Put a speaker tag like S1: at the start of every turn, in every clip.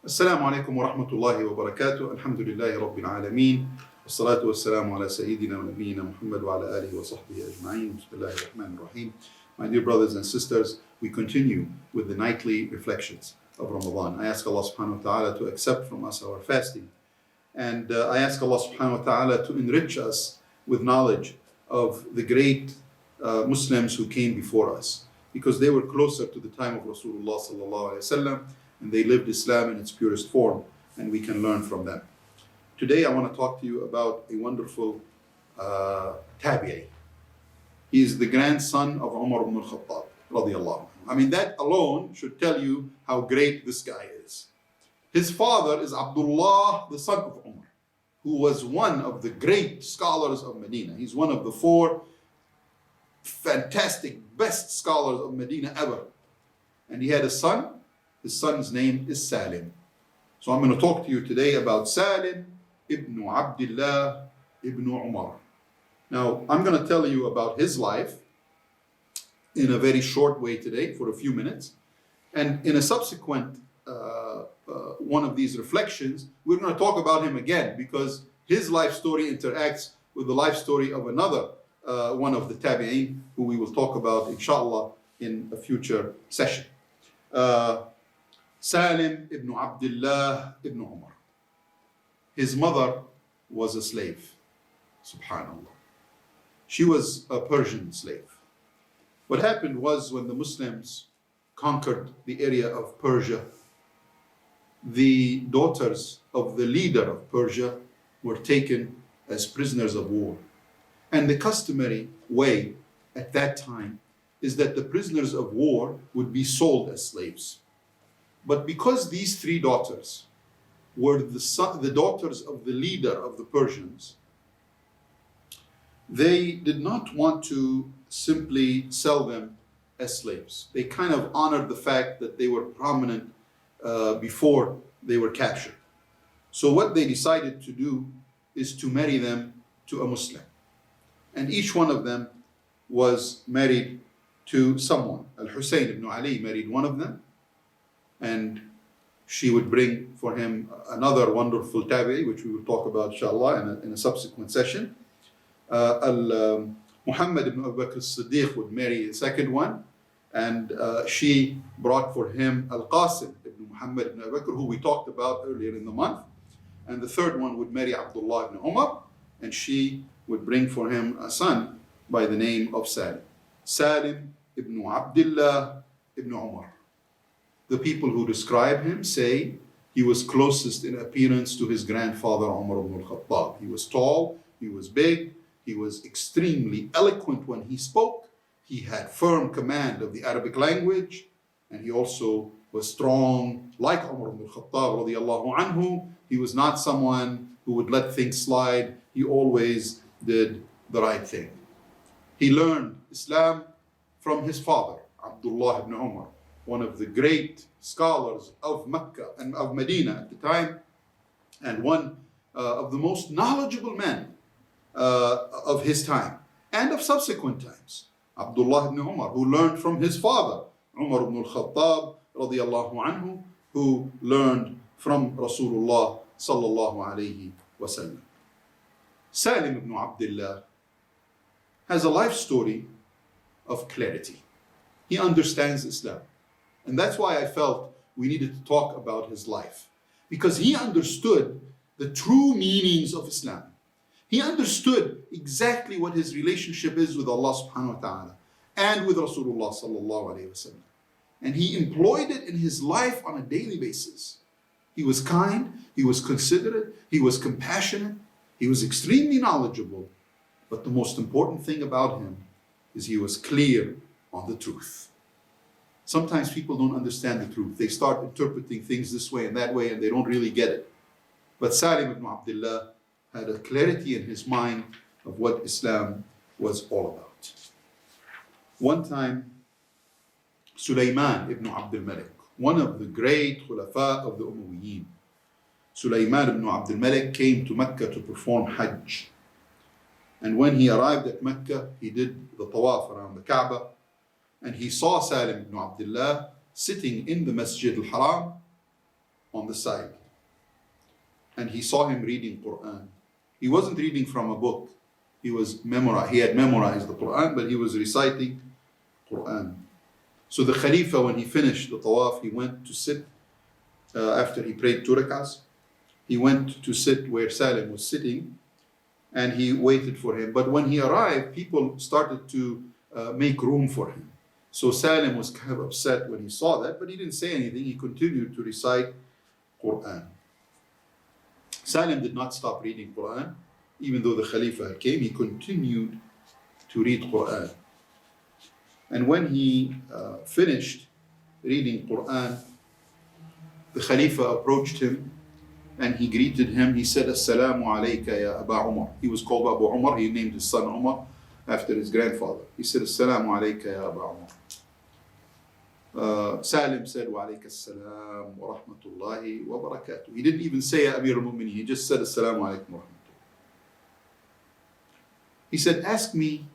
S1: السلام عليكم ورحمة الله وبركاته. الحمد لله رب العالمين والصلاة والسلام على سيدنا ونبينا محمد وعلى آله وصحبه أجمعين. بسم الله الرحمن الرحيم. My dear brothers and sisters, we continue with the nightly reflections of Ramadan. I ask Allah subhanahu wa ta'ala to accept from us our fasting. And I ask Allah subhanahu wa ta'ala to enrich us with knowledge of the great Muslims who came before us, because they were closer to the time of Rasulullah sallallahu alaihi wasallam, and they lived Islam in its purest form, and we can learn from them. Today I want to talk to you about a wonderful tabi'i. He is the grandson of Umar ibn al-Khattab radiyallahu anhu. I mean, that alone should tell you how great this guy is. His father is Abdullah, the son of Umar, who was one of the great scholars of Medina. He's one of the four fantastic, best scholars of Medina ever. And he had a son. His son's name is Salim. So I'm going to talk to you today about Salim ibn Abdullah ibn Umar. Now, I'm going to tell you about his life in a very short way today for a few minutes. And in a subsequent one of these reflections, we're going to talk about him again, because his life story interacts with the life story of another one of the tabi'in, who we will talk about inshallah in a future session. Salim ibn Abdullah ibn Umar. His mother was a slave, subhanallah. She was a Persian slave. What happened was, when the Muslims conquered the area of Persia, the daughters of the leader of Persia were taken as prisoners of war. And the customary way at that time is that the prisoners of war would be sold as slaves. But because these three daughters were the daughters of the leader of the Persians, they did not want to simply sell them as slaves. They kind of honored the fact that they were prominent before they were captured. So what they decided to do is to marry them to a Muslim. And each one of them was married to someone. Al-Hussein ibn Ali married one of them, and she would bring for him another wonderful tabi'i, which we will talk about inshallah in a subsequent session. Muhammad ibn Abu Bakr as-Siddiq would marry a second one, and she brought for him Al-Qasim ibn Muhammad ibn Abu Bakr, who we talked about earlier in the month. And the third one would marry Abdullah ibn Umar, and she would bring for him a son by the name of Salim. Salim ibn Abdullah ibn Umar. The people who describe him say he was closest in appearance to his grandfather Umar ibn al-Khattab. He was tall, he was big, he was extremely eloquent when he spoke, he had firm command of the Arabic language, and he also was strong like Umar ibn al-Khattab radiyallahu anhu. He was not someone who would let things slide. He always did the right thing. He learned Islam from his father, Abdullah ibn Umar, one of the great scholars of Mecca and of Medina at the time, and one of the most knowledgeable men of his time and of subsequent times. Abdullah ibn Umar, who learned from his father, Umar ibn al-Khattab radiyallahu anhu, who learned from Rasulullah sallallahu alayhi wasallam. Salim ibn Abdullah has a life story of clarity. He understands Islam. And that's why I felt we needed to talk about his life, because he understood the true meanings of Islam. He understood exactly what his relationship is with Allah subhanahu wa ta'ala and with Rasulullah sallallahu alayhi wasallam. And he employed it in his life on a daily basis. He was kind, he was considerate, he was compassionate, he was extremely knowledgeable. But the most important thing about him is he was clear on the truth. Sometimes people don't understand the truth. They start interpreting things this way and that way, and they don't really get it. But Salim ibn Abdullah had a clarity in his mind of what Islam was all about. One time, Sulaiman ibn Abdul Malik, one of the great khulafa of the Umayyin, Sulaiman ibn Abdul Malik came to Mecca to perform Hajj. And when he arrived at Mecca, he did the tawaf around the Kaaba, and he saw Salim ibn Abdullah sitting in the Masjid al-Haram, on the side. And he saw him reading Quran. He wasn't reading from a book. He had memorized the Quran, but he was reciting Quran. So the Khalifa, when he finished the tawaf, he went to sit, after he prayed 2 rak'ahs, he went to sit where Salim was sitting, and he waited for him. But when he arrived, people started to make room for him. So Salim was kind of upset when he saw that, but he didn't say anything. He continued to recite Quran. Salim did not stop reading Quran. Even though the Khalifa came, he continued to read Quran. And when he finished reading Quran, the Khalifa approached him and he greeted him. He said, Assalamu alayka ya Aba Umar. He was called Abu Umar. He named his son Umar after his grandfather. He said, Assalamu alayka ya Aba Umar. Salim said, Wa alayka assalam wa rahmatullahi wa barakatuh. He didn't even say Ya Amir al-Mu'mineen. He just said, Assalamu alaykum wa rahmatullah. He said, ask me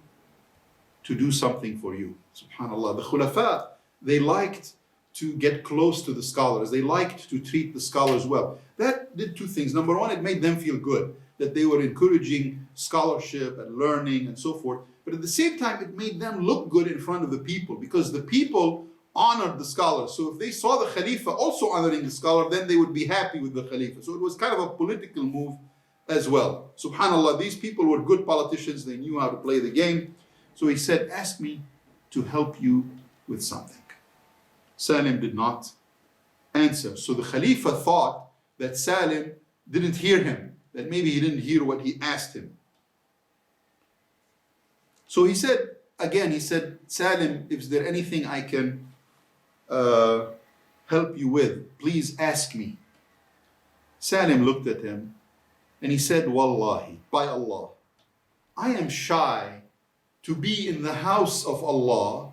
S1: to do something for you. SubhanAllah. The Khulafa, they liked to get close to the scholars. They liked to treat the scholars well. That did 2 things. Number one, it made them feel good, that they were encouraging scholarship and learning and so forth. But at the same time, it made them look good in front of the people, because the people honored the scholars. So if they saw the Khalifa also honoring the scholar, then they would be happy with the Khalifa. So it was kind of a political move as well. SubhanAllah, these people were good politicians. They knew how to play the game. So he said, ask me to help you with something. Salim did not answer. So the Khalifa thought that Salim didn't hear him, that maybe he didn't hear what he asked him. So he said, Salim, is there anything I can help you with? Please ask me. Salim looked at him and he said, Wallahi, by Allah, I am shy to be in the house of Allah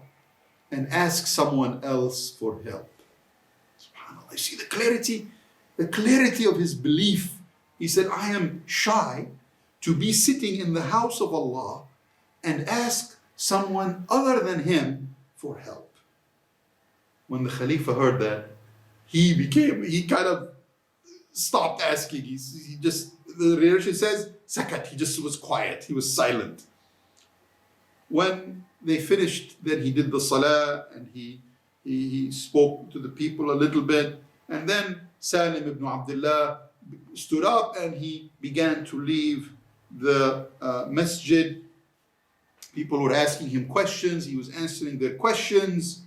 S1: and ask someone else for help. SubhanAllah. You see the clarity of his belief. He said, I am shy to be sitting in the house of Allah and ask someone other than him for help. When the Khalifa heard that, he kind of stopped asking. He just, the narration says, sakat, he just was quiet, he was silent. When they finished, then he did the salah and he spoke to the people a little bit. And then Salim ibn Abdullah stood up and he began to leave the masjid. People were asking him questions, he was answering their questions.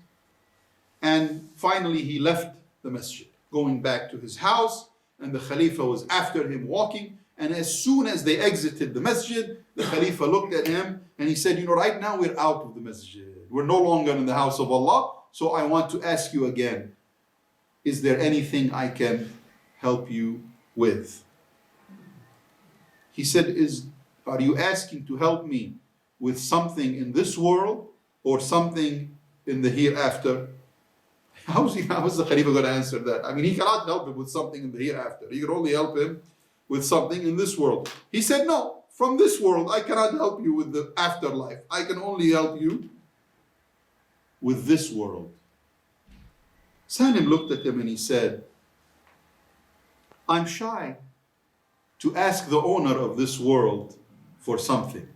S1: And finally he left the masjid, going back to his house, and the Khalifa was after him walking. And as soon as they exited the masjid, the Khalifa looked at him and he said, right now we're out of the masjid. We're no longer in the house of Allah. So I want to ask you again, is there anything I can help you with? He said, are you asking to help me with something in this world or something in the hereafter? How is the Khalifa going to answer that? I mean, he cannot help him with something in the hereafter. He can only help him with something in this world. He said, no, from this world, I cannot help you with the afterlife. I can only help you with this world. Salim looked at him and he said, I'm shy to ask the owner of this world for something.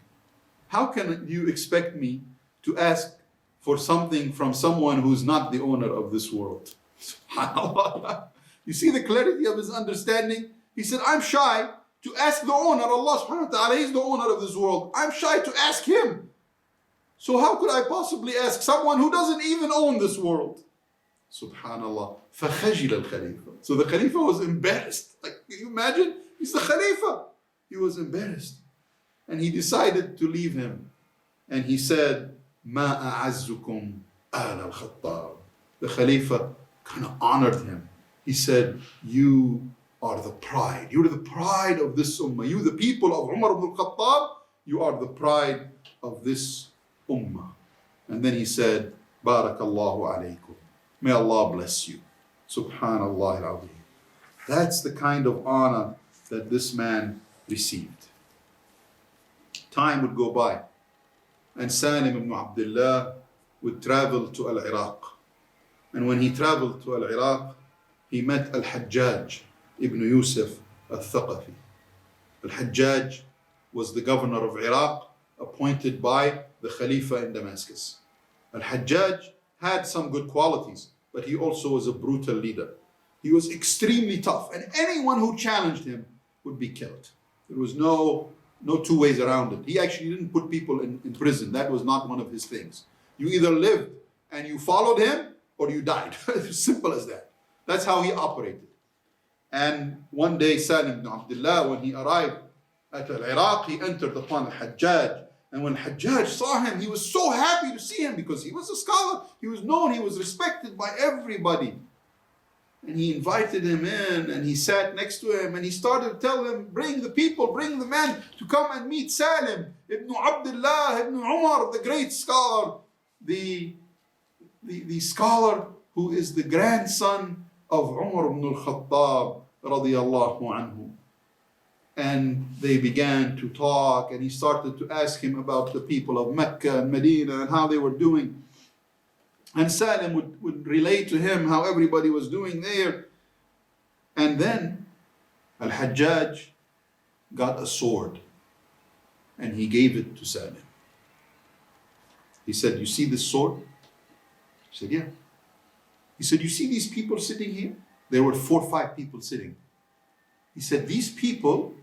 S1: How can you expect me to ask for something from someone who's not the owner of this world? SubhanAllah. You see the clarity of his understanding? He said, I'm shy to ask the owner, Allah subhanahu wa ta'ala, He's the owner of this world. I'm shy to ask Him. So how could I possibly ask someone who doesn't even own this world? Subhanallah. فَخَجِلَ الْخَلِيفَةِ. So the Khalifa was embarrassed. Like, can you imagine? He's the Khalifa. He was embarrassed. And he decided to leave him. And he said, مَا أَعَزُّكُمْ آلَ الْخَطَّابِ. The Khalifa kind of honored him. He said, you are the pride. You're the pride of this ummah. You, the people of Umar ibn al-Khattab, you are the pride of this ummah. And then he said, Barakallahu alaykum. May Allah bless you. Subhanallah al-Azim. That's the kind of honor that this man received. Time would go by, and Salim ibn Abdullah would travel to Al-Iraq. And when he traveled to Al-Iraq, he met Al-Hajjaj ibn Yusuf al-Thaqafi. Al-Hajjaj was the governor of Iraq appointed by the Khalifa in Damascus. Al-Hajjaj had some good qualities, but he also was a brutal leader. He was extremely tough, and anyone who challenged him would be killed. There was no two ways around it. He actually didn't put people in prison. That was not one of his things. You either lived and you followed him, or you died. It's simple as that. That's how he operated. And one day, Salim ibn Abdullah, when he arrived at Iraq, he entered upon Al-Hajjaj. And when Hajjaj saw him, he was so happy to see him because he was a scholar. He was known, he was respected by everybody. And he invited him in and he sat next to him and he started to tell him, bring the people, bring the men to come and meet Salim ibn Abdullah ibn Umar, the great scholar, the scholar who is the grandson of Umar ibn al-Khattab radiyallahu anhu. And they began to talk and he started to ask him about the people of Mecca and Medina and how they were doing. And Salim would relate to him how everybody was doing there. And then Al-Hajjaj got a sword and he gave it to Salim. He said, you see this sword? He said, yeah. He said, you see these people sitting here? There were 4 or 5 people sitting. He said, these people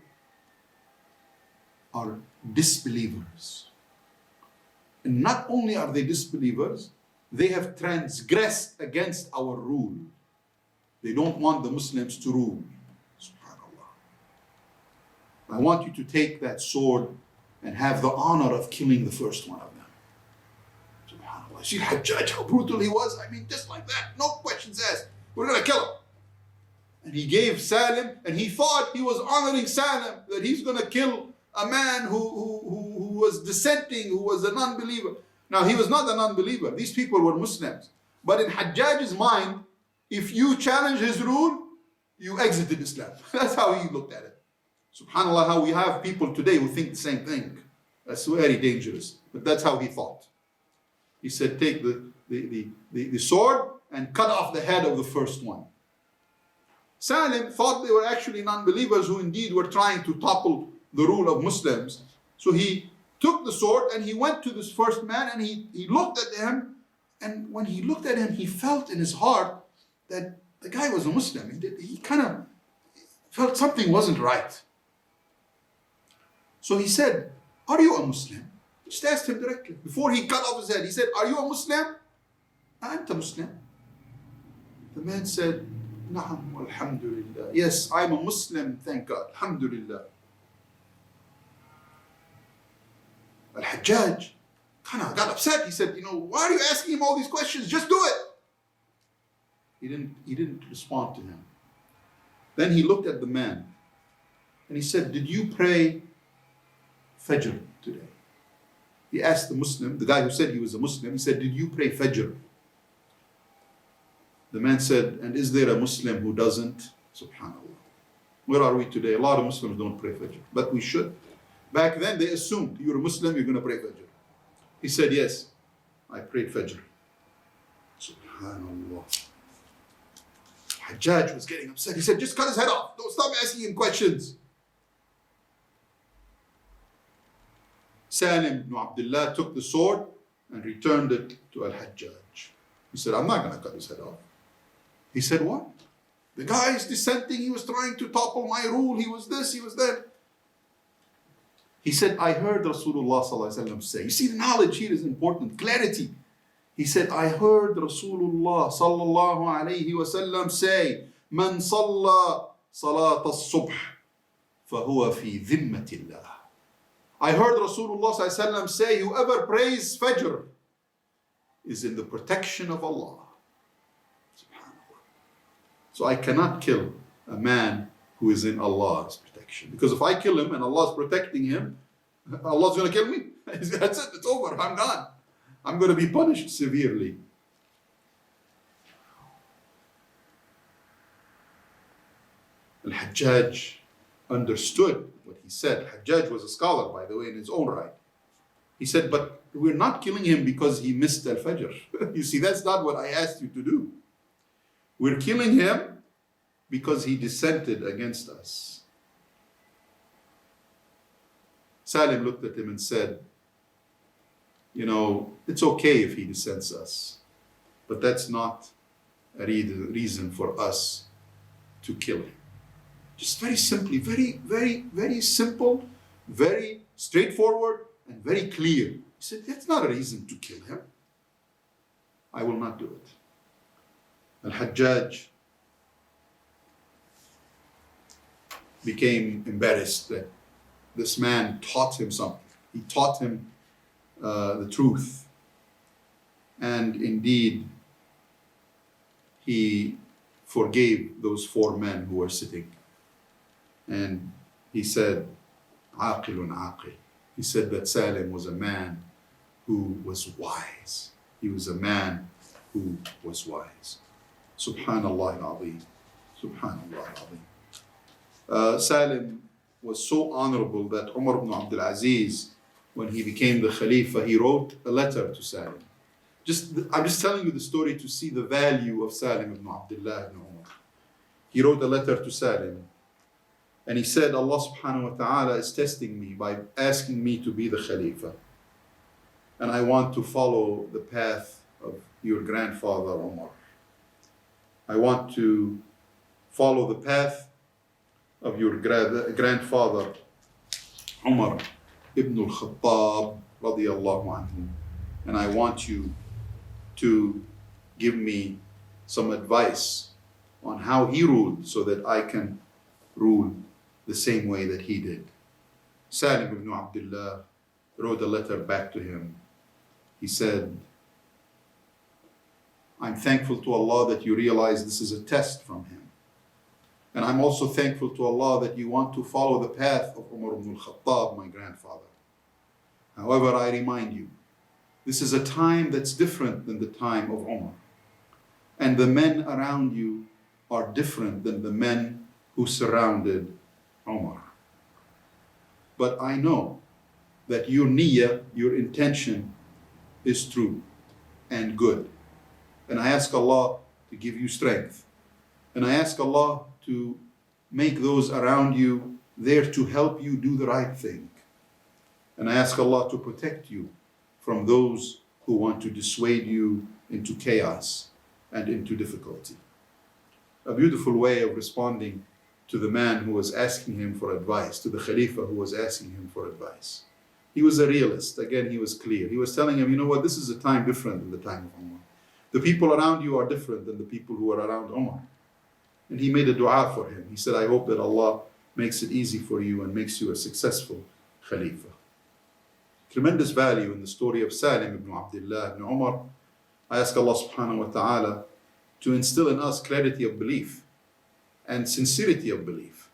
S1: are disbelievers. And not only are they disbelievers, they have transgressed against our rule. They don't want the Muslims to rule. SubhanAllah. I want you to take that sword and have the honor of killing the first one of them. SubhanAllah. See Hajjaj, how brutal he was? I mean, just like that, no questions asked. We're going to kill him. And he gave Salim, and he thought he was honoring Salim, that he's going to kill a man who was dissenting, who was an unbeliever. Now, he was not an unbeliever. These people were Muslims. But in Hajjaj's mind, if you challenge his rule, you exited Islam. That's how he looked at it. SubhanAllah, how we have people today who think the same thing. That's very dangerous. But that's how he thought. He said, take the sword and cut off the head of the first one. Salim thought they were actually non-believers who indeed were trying to topple the rule of Muslims. So he took the sword and he went to this first man and he looked at him. And when he looked at him, he felt in his heart that the guy was a Muslim. He kind of felt something wasn't right. So he said, are you a Muslim? Just asked him directly. Before he cut off his head, he said, are you a Muslim? I'm a Muslim. The man said, Na'am, alhamdulillah. Yes, I'm a Muslim, thank God. Alhamdulillah. Al-Hajjaj kind of got upset. He said, why are you asking him all these questions? Just do it. He didn't respond to him. Then he looked at the man and he said, did you pray Fajr today? He asked the Muslim, the guy who said he was a Muslim, he said, did you pray Fajr? The man said, and is there a Muslim who doesn't? SubhanAllah. Where are we today? A lot of Muslims don't pray Fajr, but we should. Back then they assumed you're a Muslim, you're going to pray Fajr. He said, yes, I prayed Fajr. SubhanAllah. Hajjaj was getting upset. He said, just cut his head off. Don't stop asking him questions. Salim ibn Abdullah took the sword and returned it to Al-Hajjaj. He said, I'm not going to cut his head off. He said, what? The guy is dissenting. He was trying to topple my rule. He was this, he was that. He said, I heard Rasulullah sallallahu alaihi wasallam say, you see, the knowledge here is important, clarity. He said, I heard Rasulullah sallallahu alaihi wasallam say, Man salla salat al-subh, fahuwa fi dhimmatillah. I heard Rasulullah sallallahu alaihi wasallam say, whoever prays Fajr is in the protection of Allah. SubhanAllah. So I cannot kill a man who is in Allah's protection. Because if I kill him and Allah is protecting him, Allah's going to kill me. That's it, it's over, I'm gone. I'm going to be punished severely. Al-Hajjaj understood what he said. Hajjaj was a scholar, by the way, in his own right. He said, but we're not killing him because he missed Al-Fajr. You see, that's not what I asked you to do. We're killing him because he dissented against us. Salim looked at him and said, you know, it's okay if he dissents us, but that's not a reason for us to kill him. Just very simply, very simple, very straightforward, and very clear. He said, that's not a reason to kill him. I will not do it. Al-Hajjaj became embarrassed that this man taught him something. He taught him the truth. And indeed, he forgave those 4 men who were sitting. And he said, Aqilun aqil. He said that Salim was a man who was wise. He was a man who was wise. Subhanallah al-Azim. Subhanallah al-Azim. Salim was so honorable that Umar ibn Abdul Aziz, when he became the Khalifa, he wrote a letter to Salim. I'm just telling you the story to see the value of Salim ibn Abdullah ibn Umar. He wrote a letter to Salim, and he said, Allah subhanahu wa ta'ala is testing me by asking me to be the Khalifa. And I want to follow the path of your grandfather Umar. I want to follow the path of your grandfather Umar ibn al-Khattab radiyallahu anhu. And I want you to give me some advice on how he ruled so that I can rule the same way that he did. Salim ibn Abdullah wrote a letter back to him. He said, I'm thankful to Allah that you realize this is a test from him. And I'm also thankful to Allah that you want to follow the path of Umar ibn al-Khattab, my grandfather. However, I remind you, this is a time that's different than the time of Umar. And the men around you are different than the men who surrounded Umar. But I know that your niyyah, your intention, is true and good. And I ask Allah to give you strength. And I ask Allah to make those around you there to help you do the right thing. And I ask Allah to protect you from those who want to dissuade you into chaos and into difficulty. A beautiful way of responding to the man who was asking him for advice, to the Khalifa who was asking him for advice. He was a realist. Again, he was clear. He was telling him, you know what, this is a time different than the time of Umar. The people around you are different than the people who are around Umar. And he made a dua for him. He said, I hope that Allah makes it easy for you and makes you a successful Khalifa. Tremendous value in the story of Salim ibn Abdullah ibn Umar. I ask Allah subhanahu wa ta'ala to instill in us clarity of belief and sincerity of belief.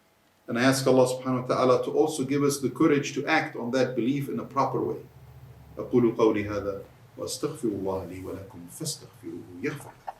S1: And I ask Allah subhanahu wa ta'ala to also give us the courage to act on that belief in a proper way. أقول قولي هذا وأستغفر الله لي ولكم فاستغفروه يغفر لكم.